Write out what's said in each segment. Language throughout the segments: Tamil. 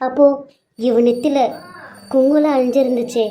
அப்போ இவ நெத்தில குங்குலாம் அழிஞ்சிருந்துச்சே,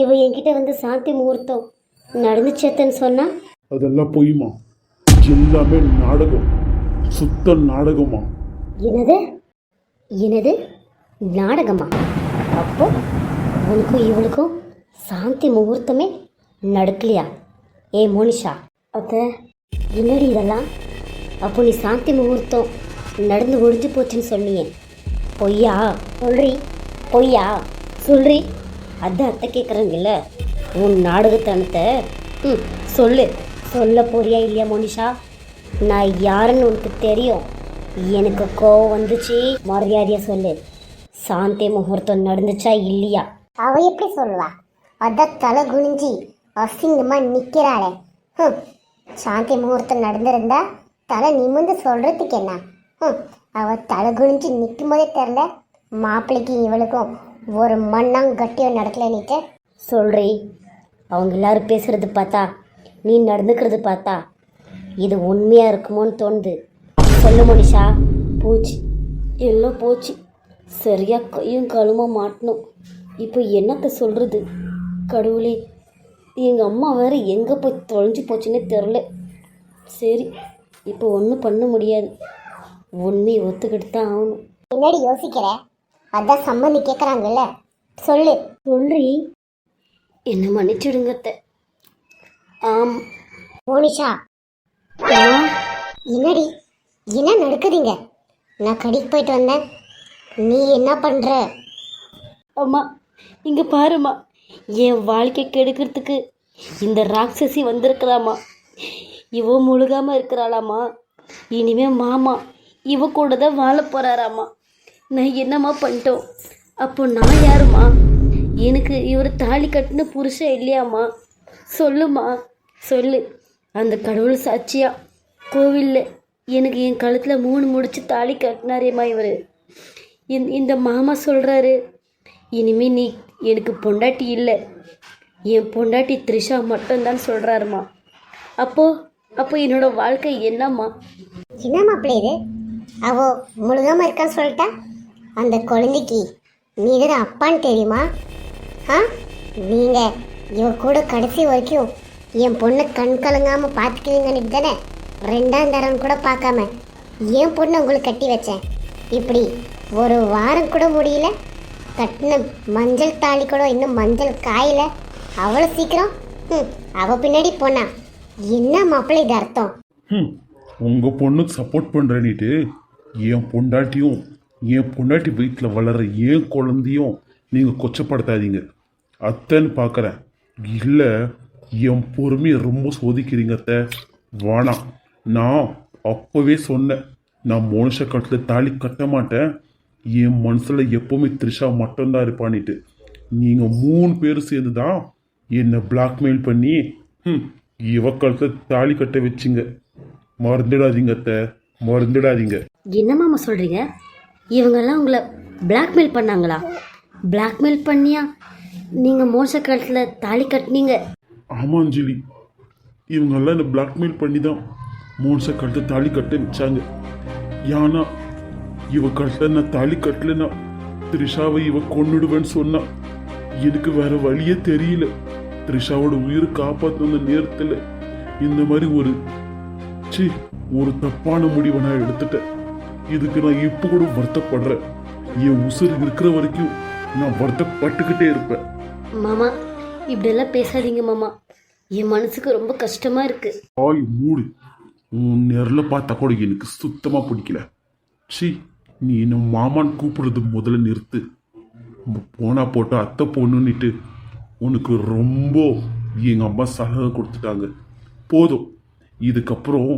இவ என்கிட்ட வந்து சாந்தி முகூர்த்தம் நடந்துச்சேத்தன்னு சொன்னா? அதெல்லாம் பொய்மா, எல்லாமே நாடகம், சுத்த நாடகமா. என்னது என்னது நாடகமா? அப்போ உனக்கும் இவளுக்கும் சாந்தி முகூர்த்தமே நடக்கலையா? ஏ மோனிஷா, அத்தை என்னடி இதெல்லாம்? அப்போ நீ சாந்தி முகூர்த்தம் நடந்து முடிஞ்சு போச்சுன்னு சொன்னியே, பொய்யா சொல்றி? பொய்யா சொல்றி? அதான் அத்தை கேட்குறேங்கல்ல, உன் நாடகத்தனத்தை சொல்லு. சொல்ல போறியா இல்லையா மோனிஷா? நான் யாருன்னு உனக்கு தெரியும். எனக்கு கோவம் வந்துச்சு, மரியாதையா சொல்லு. சாந்தி முகூர்த்தம் நடந்துச்சா இல்லையா? அவ எப்படி சொல்லுவா? அதான் தலை குனிஞ்சி அசிங்கமா நிக்கிறாளே. சாந்தி முகூர்த்தம் நடந்திருந்தா தலை நிமிந்து சொல்றதுக்கு என்ன? அவ தலை குனிஞ்சு நிற்கும் போதே தெரில மாப்பிள்ளைக்கு இவளுக்கும் ஒரு மண்ணாங்கட்டியும் நடக்கலன்னுட்டு சொல்றி. அவங்க எல்லாரும் பேசுறது பார்த்தா, நீ நடந்துக்கிறது பார்த்தா இது உண்மையா இருக்குமோன்னு தோணுது. சொல்லு மோனிஷா. போச்சு, எல்லாம் போச்சு. சரியா கையும் காலுமா மாட்டணும். இப்போ என்னத்த சொல்றது? கடவுளே, எங்கள் அம்மா வேற எங்கே போய் தொலைஞ்சு போச்சுன்னே தெரில. சரி, இப்போ ஒன்றும் பண்ண முடியாது, உண்மையை ஒத்துக்கிட்டு தான் ஆகணும். என்னடி யோசிக்கிற? அதான் சம்மந்தி கேட்குறாங்கல்ல, சொல்லு. சொல்றி. என்ன மன்னிச்சிடுங்கத்த. ஆம் மோனிஷா, என்னடி என்ன நடக்குதுங்க? நான் கடைக்கு போயிட்டு வந்தேன், நீ என்ன பண்ற? அம்மா இங்கே பாரும்மா, என் வாழ்க்கை கெடுக்கிறதுக்கு இந்த ராட்சசி வந்திருக்கிறாம்மா. இவ முழுகாமல் இருக்கிறாளாம்மா. இனிமே மாமா இவ கூட தான் வாழ போகிறாராம்மா. நான் என்னம்மா பண்ணிட்டோம்? அப்போ நான் யாரும்மா? எனக்கு இவர் தாலி கட்டின புருஷன் இல்லையாம்மா? சொல்லுமா, சொல்லு. அந்த கடவுள் சாட்சியா கோவிலில் எனக்கு என் கழுத்தில் 3 முடிச்சு தாலி கட்டினாரேம்மா இவர். இந்த மாமா சொல்கிறாரு, இனிமே நீ எனக்கு பொண்டாட்டி இல்லை, என் பொண்டாட்டி த்ரிஷா மட்டும்தான் சொல்கிறாருமா. அப்போ என்னோட வாழ்க்கை என்னம்மா? என்ன மாப்பிள்ளை இது? அவ முழுகாம இருக்கான்னு சொல்லிட்டா, அந்த குழந்தைக்கு நீ தான் அப்பான்னு தெரியுமா? நீங்க இவ கூட கடைசி வரைக்கும் என் பொண்ணை கண் கலங்காம பார்த்துக்குவீங்கன்னு தானே 2ஆம் தரம் கூட பார்க்காம என் பொண்ணை உங்களுக்கு கட்டி வச்சேன். இப்படி ஒரு வாரம் கூட முடியல, கட்டின மஞ்சள் தாலி கூட இன்னும் மஞ்சள் காயில, அவ்வளோ சீக்கிரம் அவ பின்னாடி போனா என்ன மாப்பிள்ளை இது அர்த்தம்? உங்க பொண்ணுக்கு சப்போர்ட் பண்றேன்னுட்டு என் பொண்டாட்டியும் என் பொண்டாட்டி வீட்டில் வளர்ற ஏன் குழந்தையும் நீங்க கொச்சப்படுத்தாதீங்க. அத்தைன்னு பார்க்குறேன், இல்லை என் பொறுமையை ரொம்ப சோதிக்கிறீங்க அத்தை. வேணாம், நான் அப்போவே சொன்னேன், நான் மோனிஷா கட்டில் தாலி கட்ட மாட்டேன், என் மனசில் எப்போவுமே த்ரிஷா மட்டும்தான் இருப்பான்னுட்டு. நீங்கள் 3 பேர் சேர்ந்து தான் என்னை பிளாக்மெயில் பண்ணி இவ கழுத்தில் தாலி கட்ட வச்சிங்க. மறந்துடாதீங்க அத்தை, மறந்துடாதீங்க. என்னம்மா சொல்கிறீங்க? இவங்கெல்லாம் உங்களை பிளாக்மெயில் பண்ணாங்களா? பிளாக்மெயில் பண்ணியா நீங்கள் மோச கழுத்தில் தாலி கட்டினீங்க? ஆமாம் அஞ்சலி, இவங்கெல்லாம் என்னை பிளாக்மெயில் பண்ணி தான் மோனிஷா கழுத்தில் தாலி கட்ட வச்சாங்க. ஏன்னா இவ கட்ட நான் தாலி கட்டலனா த்ரிஷாவை இவ கொன்னுடுவேன்னு சொன்னா. எனக்கு வேற வழியே தெரியல. த்ரிஷாவோட உயிரை காப்பாற்றின நேரத்தில் இந்த மாதிரி ஒரு தப்பான முடிவை நான் எடுத்துட்டேன். இதுக்கு நான் இப்போ கூட வருத்தப்படுறேன். என் உசுறு இருக்கிற வரைக்கும் நான் வருத்தப்பட்டுக்கிட்டே இருப்பேன். மாமா இப்படியெல்லாம் பேசாதீங்க மாமா, என் மனசுக்கு ரொம்ப கஷ்டமா இருக்கு. ஆய் மூடு, உன் நேரில் பார்த்தா கூட எனக்கு சுத்தமா பிடிக்கல. சி, நீ என்ன மாமான்னு கூப்பிடுறது முதல்ல நிறுத்து. போனா போட்டா அத்தை பொண்ணுன்னுட்டு உனக்கு ரொம்ப எங்கள் அம்மா சலகை கொடுத்துட்டாங்க. போதும், இதுக்கப்புறம்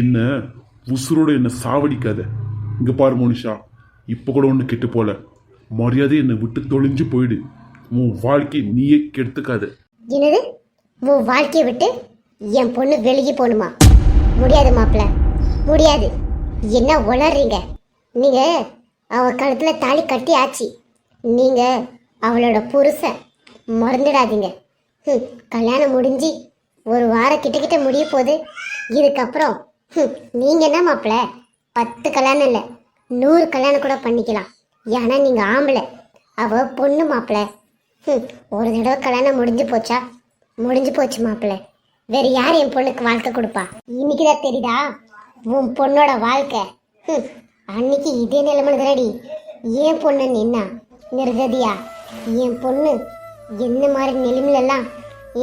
என்ன உசுரோட என்னை சாவடிக்காத. இங்கே பாரு மோனிஷா, இப்போ கூட ஒன்று கெட்டு போல, மரியாதை என்னை விட்டு தொலைஞ்சு போயிடு. உன் வாழ்க்கை நீயே கெடுத்துக்காத. என்னது? உன் வாழ்க்கையை விட்டு என் பொண்ணு வெளியே போகணுமா? முடியாது மாப்பிள்ள, முடியாது. என்ன உளறீங்க நீங்க? அவ கழுத்துல தாலி கட்டி ஆச்சு, நீங்க அவளோட புருஷன், மறந்துடாதீங்க. கல்யாணம் முடிஞ்சு ஒரு வாரம் கிட்ட முடிய போகுது. இதுக்கப்புறம் நீங்க என்ன மாப்பிள்ள, 10 கல்யாணம் இல்லை 100 கல்யாணம் கூட பண்ணிக்கலாம். ஏன்னா நீங்கள் ஆம்பளை, அவ பொண்ணு மாப்பிள்ள. ஒரு தடவை கல்யாணம் முடிஞ்சு போச்சா, முடிஞ்சு போச்சு மாப்பிள்ள. வேற யார் என் பொண்ணுக்கு வாழ்க்கை கொடுப்பா? இன்னைக்கு தான் தெரியுதா உன் பொண்ணோட வாழ்க்கை? அன்னைக்கு இதே நிலைமையில தானடி என் பொண்ணு நின்னா நிர்கதியா. என் பொண்ணு என்ன மாதிரி நிலைமையிலலாம்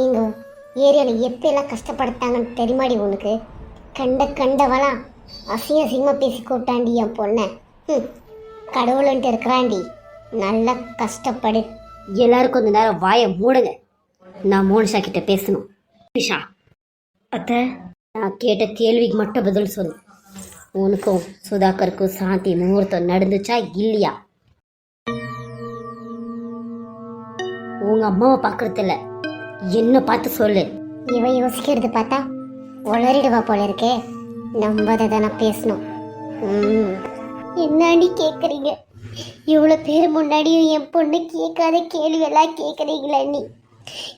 எங்க ஏரியாவில் எப்பெல்லாம் கஷ்டப்படுத்தாங்கன்னு தெரியுமாடி உனக்கு? கண்டவலாம் அசிங்கமாக பேசி கூட்டாண்டி என் பொண்ணை. கடவுள்ன்ட்டு இருக்கிறாண்டி, நல்லா கஷ்டப்படு. எல்லாரும் கொஞ்ச நேரம் வாயை மூடுங்க. நான் மோனிஷா கிட்ட பேசணும். மோனிஷா, அத்தை, நான் கேட்ட கேள்விக்கு மட்டும் பதில் சொல்லு. உனக்கும் சுதாகருக்கும் சாந்தி முகூர்த்தம் நடந்துச்சா இல்லையா? உங்க அம்மாவை பார்க்கறதில்ல, என்ன பார்த்து சொல்லு. இவ யோசிக்கிறது பார்த்தா உளறிடுவா போல இருக்கே. நம்ம அதை தானே பேசணும். என்னாடி கேட்குறீங்க? இவ்வளோ பேர் முன்னாடியும் என் பொண்ணு கேட்காத கேள்வியெல்லாம் கேட்குறீங்களா அண்ணி?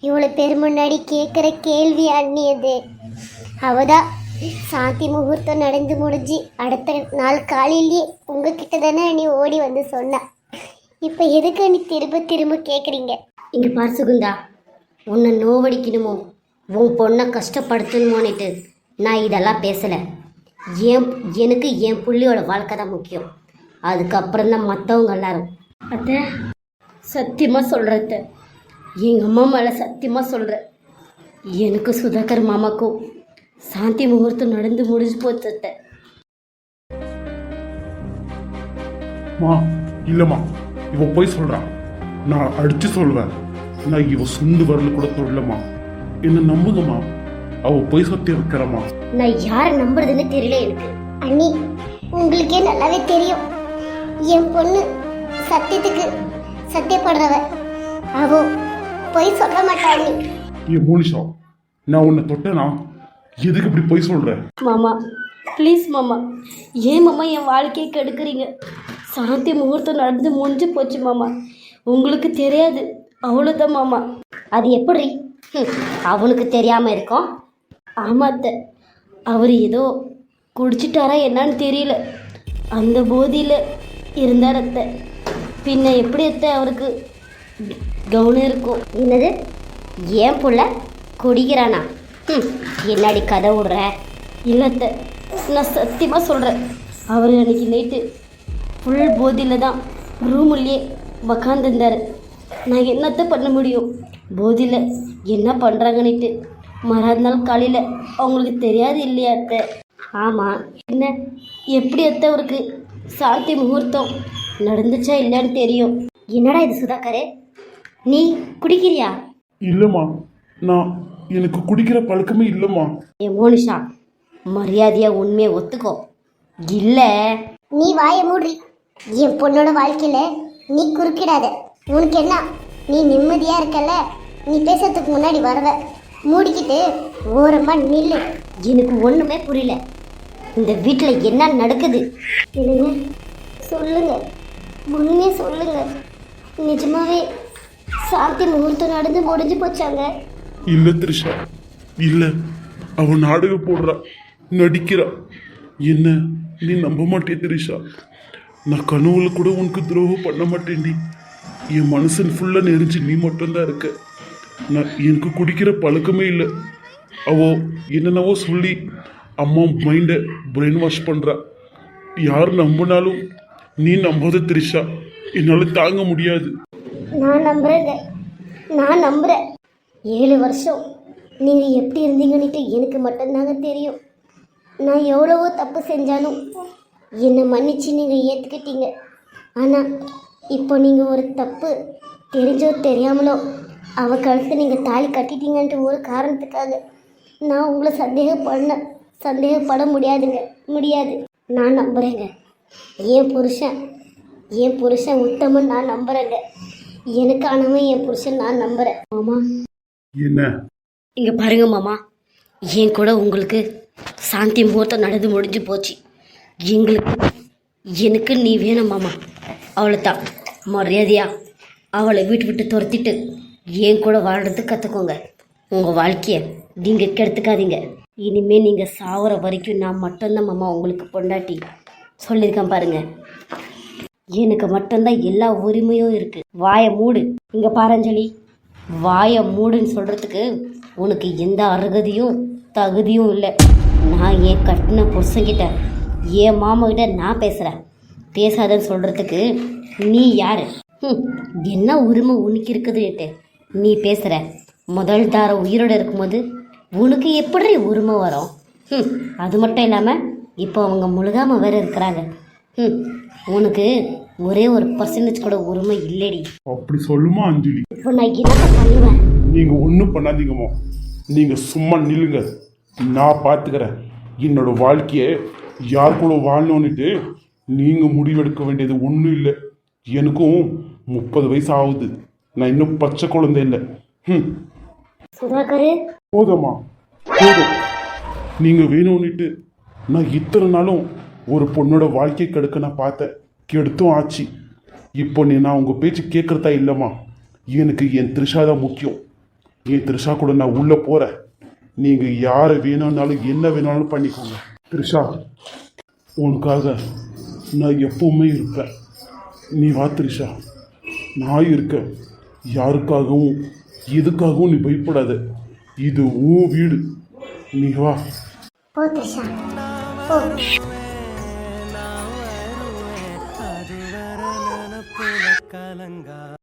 இவ்வளோ பேர் முன்னாடி கேட்குற கேள்வி அண்ணி அது. அவதான் சாந்தி முகூர்த்தம் நடந்து முடிஞ்சு அடுத்த நாள் காலையிலேயே உங்ககிட்ட தானே அண்ணி ஓடி வந்து சொன்னா. இப்போ எதுக்கு அண்ணி திரும்ப திரும்ப கேட்குறீங்க? இங்க பாரு சுகுந்தா, உன்னை நோவடிக்கணுமோ உன் பொண்ணை கஷ்டப்படுத்தணுமோன்னுட்டு நான் இதெல்லாம் பேசலை. எனக்கு என் புள்ளியோட வாழ்க்கை தான் முக்கியம். அதுக்கப்புறம் தான் மற்றவங்க எல்லாரும். அத்தை, சத்தியமாக சொல்கிறத எங்கள் அம்மா மேலே சத்தியமாக சொல்கிறேன். எனக்கு சுதாகர் மாமாக்கும் சாந்தி முகூர்த்தம் நடந்து முடிஞ்சு போச்சு அத்தை. இல்லம்மா, இவ போய் சொல்றான். நான் அடிச்சு சொல்வேன். நான் இவ சுண்டு வரல கூட சொல்லமா. என்ன நம்புங்கம்மா, அவ போய் சத்தியம் இருக்கிறம்மா. நான் யாரை நம்புறதுன்னு தெரியல எனக்கு. அண்ணி, உங்களுக்கே நல்லாவே தெரியும் என் பொண்ணு சத்தியத்துக்கு சத்தியப்படுறவ. அவ போய் சொல்ல மாட்டாள். ஏ மோனிஷா, நான் உன்னை தொட்டனா? எதுக்கு இப்படி போய் சொல்ற? மாமா ப்ளீஸ் மாமா, ஏன் மாமா என் வாழ்க்கையை கெடுக்குறீங்க? சாந்தி முகூர்த்தம் நடந்து முடிஞ்சு போச்சு மாமா. உங்களுக்கு தெரியாது, அவ்வளோதான் மாமா. அது எப்படி அவனுக்கு தெரியாமல் இருக்கும்? ஆமாத்த, அவர் ஏதோ குடிச்சிட்டாரா என்னன்னு தெரியல, அந்த போதியில் இருந்தார் அத்தை. பின்ன எப்படி அத்தை அவருக்கு கவனம் இருக்கும்? என்னது, ஏன் புள்ள குடிக்கிறானா? என்னாடி கதை விடுற? இல்லை அத்தை, நான் சத்தியமாக சொல்கிறேன். அவர் அன்றைக்கி நைட்டு ஃபுல் போதியில் தான் ரூமுள்ளே உக்காந்துருந்தார். நான் என்னத்தை பண்ண முடியும்? போதியில் என்ன பண்ணுறாங்கன்னுட்டு மறுநாள் காலையில் அவங்களுக்கு தெரியாது இல்லையா அத்தை? ஆமாம், என்ன எப்படி அத்தை அவருக்கு சாந்தி முகூர்த்தம் நடந்துச்சா இல்லைன்னு தெரியும். என்னடா இது சுதாகரே, நீ குடிக்கிறியா? இல்லம்மா, நான் எனக்கு குடிக்கிற பழக்கமே இல்லம்மா. ஏ மோனிஷா, மரியாதையா உண்மையை ஒத்துக்கோ. இல்லை நீ வாயை மூடி. என் பொண்ணோட வாழ்க்கையில நீ குறுக்கிடாத. உனக்கு என்ன, நீ நிம்மதியா இருக்கல, நீ பேசுறதுக்கு முன்னாடி வரவ மூடிக்கிட்டு ஓரமா நில்லு. எனக்கு ஒன்றுமே புரியல, இந்த வீட்டில் என்ன நடக்குது? இல்லைங்க, சொல்லுங்க, உண்மையே சொல்லுங்க. நிஜமாவே சாந்தி முகூர்த்தம் நடந்து முடிஞ்சு போச்சாங்க? இல்ல த்ரிஷா, இல்ல. அவன் நாடகம் போடுறா, நடிக்கிறா. என்ன நீ நம்ப மாட்டே த்ரிஷா. நான் கனவுல கூட உனக்கு துரோகம் பண்ண மாட்டேன்டி. என் மனுஷன் ஃபுல்லா நெறிஞ்சு நீ மட்டும்தான் இருக்க. நான் எனக்கு குடிக்கிற பழக்கமே இல்லை. அவ என்னென்னவோ சொல்லி அம்மா மைண்டை பிரெயின் வாஷ் பண்றா. யார் நம்பினாலும் நீ நம்பாத த்ரிஷா, என்னால தாங்க முடியாது. நான் நம்புறேங்க, நான் நம்புறேன். 7 வருஷம் நீங்கள் எப்படி இருந்தீங்கன்னுட்டு எனக்கு மட்டும்தாங்க தெரியும். நான் எவ்வளவோ தப்பு செஞ்சாலும் என்னை மன்னிச்சு நீங்கள் ஏற்றுக்கிட்டீங்க. ஆனால் இப்போ நீங்கள் ஒரு தப்பு தெரிஞ்சோ தெரியாமலோ அவள் கழுத்து நீங்கள் தாலி கட்டிட்டீங்கன்ட்டு ஒரு காரணத்துக்காக நான் உங்களை சந்தேகப்பட முடியாதுங்க, முடியாது. நான் நம்புகிறேங்க, என் புருஷன் உத்தமன். நான் நம்புகிறேங்க, எனக்கானவன் என் புருஷன். நான் நம்புகிறேன் மாமா. என்ன? இங்கே பாருங்க மாமா, என் கூட உங்களுக்கு சாந்தி முகூர்த்தம் நடந்து முடிஞ்சு போச்சு. எனக்கு நீ வேணும் மாமா, அவ்வளோதான். மரியாதையா அவளை விட்டு துரத்திட்டு என் கூட வாழ்கிறதுக்கு கற்றுக்கோங்க. உங்கள் வாழ்க்கையை நீங்கள் கெடுத்துக்காதீங்க. இனிமேல் நீங்கள் சாகுற வரைக்கும் நான் மட்டும்தான் மாமா உங்களுக்கு பொண்டாட்டி. சொல்லியிருக்கேன் பாருங்க. எனக்கு மட்டும்தான் எல்லா உரிமையும் இருக்கு. வாயை மூடு. இங்க பாரஞ்சலி, வாயை மூடுன்னு சொல்றதுக்கு உனக்கு எந்த அருகதையும் தகுதியும் இல்லை. நான் என் கட்டின புருஷங்கிட்ட என் மாமா கிட்ட நான் பேசுறேன். பேசாதன்னு சொல்றதுக்கு நீ யாரு? என்ன உரிமை உனக்கு இருக்குதுன்ட்டு நீ பேசுற? முதல் தாரம் உயிரோட இருக்கும்போது உனக்கு எப்படி உரிமை வரும்? அது மட்டும் இல்லாமல் இப்போ அவங்க முழுகாமல் வேற இருக்கிறாங்க. உனக்கு ஒரே ஒரு பர்சன்டேஜ் கூட உரிமை இல்லைடி. அப்படி சொல்லுமா அஞ்சலி? இப்போ நான் என்ன பண்ணுவேன்? நீங்க ஒன்றும் பண்ணாதீங்கம்மா, நீங்க சும்மா நில்லுங்க, நான் பார்த்துக்கிறேன். என்னோட வாழ்க்கையை யார் கூட வாழணும்னுட்டு நீங்க முடிவெடுக்க வேண்டியது ஒன்றும் இல்லை. எனக்கும் 30 வயசு ஆகுது, நான் இன்னும் பச்சை குழந்தை இல்லை. சுதாகர், போதும்மா போதும். நீங்க வேணும்னுட்டு நான் இத்தனை நாளும் ஒரு பொண்ணோட வாழ்க்கை கெடுக்க நான் பார்த்தேன், கெடுத்தும் ஆச்சு. இப்போ நான் உங்க பேச்சு கேட்கறதா இல்லைம்மா. எனக்கு என் த்ரிஷா தான் முக்கியம். என் த்ரிஷா கூட நான் உள்ள போறேன். நீங்க யாரை வேணும்னாலும் என்ன வேணாலும் பண்ணிக்கோங்க. த்ரிஷா, உனக்காக நான் எப்பவுமே இருப்பேன். நீ வா த்ரிஷா, நான் இருக்கேன். யாருக்காகவும் எதுக்காகவும் நீ பயப்படாத. இது உன் வீடு, நீ வா. ஓ த்ரிஷா, ஓ. கலங்கா